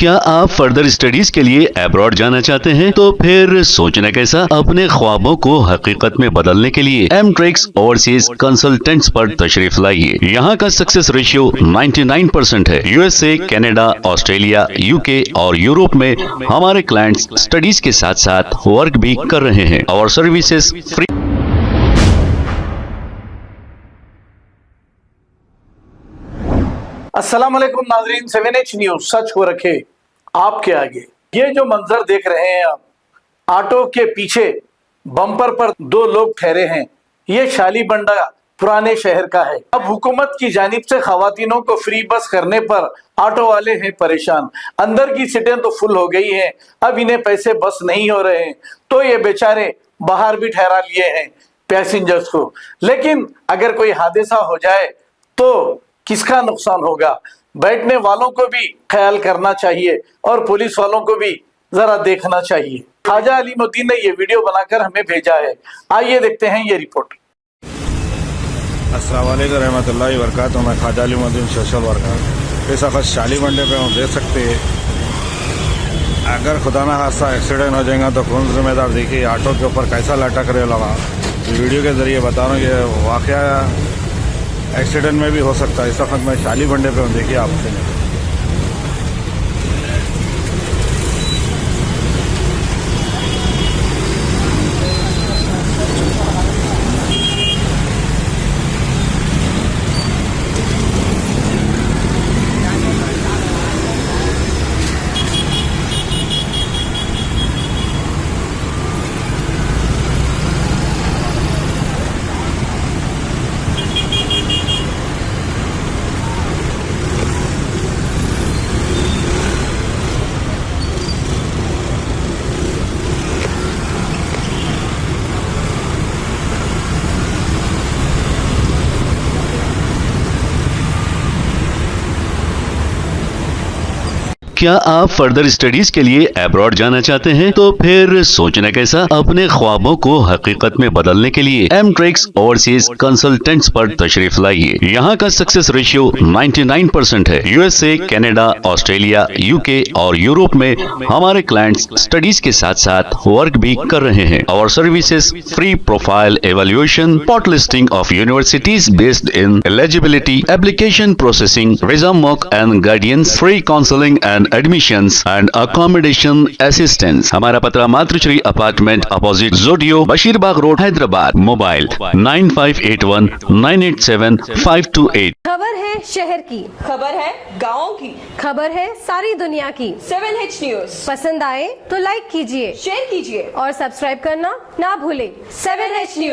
क्या आप further studies के लिए अब्रॉड जाना चाहते हैं? तो फिर सोचना कैसा, अपने ख्वाबों को हकीकत में बदलने के लिए एमट्रिक्स ओवरसीज कंसल्टेंट्स पर तशरीफ लाइए। यहाँ का सक्सेस रेशियो 99% है। यूएसए, कनाडा, ऑस्ट्रेलिया, यूके और यूरोप में हमारे क्लाइंट्स स्टडीज के साथ साथ वर्क भी कर रहे हैं और सर्विसेज फ्री। अस्सलाम वालेकुम नाजरीन, 7H न्यूज सच को रखे आपके आगे। ये जो मंजर देख रहे हैं आप, ऑटो के पीछे बम्पर पर दो लोग ठहरे हैं। ये शालीबंडा पुराने शहर का है। अब हुकूमत की जानिब से खवातीनों को फ्री बस करने पर ऑटो वाले हैं परेशान। अंदर की सीटें तो फुल हो गई हैं, अब इन्हें पैसे बस नहीं हो रहे हैं, तो ये बेचारे बाहर भी ठहरा लिए हैं पैसेंजर्स को। लेकिन अगर कोई हादसा हो जाए तो किसका नुकसान होगा? बैठने वालों को भी ख्याल करना चाहिए और पुलिस वालों को भी जरा देखना चाहिए। ख्वाजा अलीमुद्दीन ने ये वीडियो बनाकर हमें भेजा है, आइए देखते हैं ये रिपोर्ट। अस्सलाम वालेकुम रहमतुल्लाहि व बरकातुहू। मैं ख्वाजा अलीमुद्दीन सोशल वर्कर इस वक्त शालीबंडे पे हूँ। देख सकते हैं, अगर खुदा ना हादसा एक्सीडेंट हो जाएगा तो कौन जिम्मेदार? देखिए ऑटो के ऊपर कैसा लटक रहे लगा। वीडियो के ज़रिए बता रहा हूँ, ये वाक़या एक्सीडेंट में भी हो सकता है। इस वक्त मैं शालीबंडे पे हूँ, देखिए आपसे। क्या आप फर्दर स्टडीज के लिए अब्रॉड जाना चाहते हैं? तो फिर सोचना कैसा, अपने ख्वाबों को हकीकत में बदलने के लिए एमट्रिक्स ओवरसीज कंसल्टेंट्स पर तशरीफ लाइए। यहाँ का सक्सेस रेशियो 99% है। यूएसए, कनाडा, ऑस्ट्रेलिया, यूके और यूरोप में हमारे क्लाइंट्स स्टडीज के साथ साथ वर्क भी कर रहे हैं और services free profile evaluation, spot listing of universities based in eligibility, application processing, visa mock and guidance, free counselling and admissions and accommodation assistance. हमारा पता मातृश्री अपार्टमेंट अपोजिट जोडियो, बशीरबाग रोड, हैदराबाद। मोबाइल 9581 987 528। खबर है शहर की, खबर है गाँव की, खबर है सारी दुनिया की। 7H न्यूज पसंद आए तो लाइक कीजिए, शेयर कीजिए और सब्सक्राइब करना ना भूले। 7H news.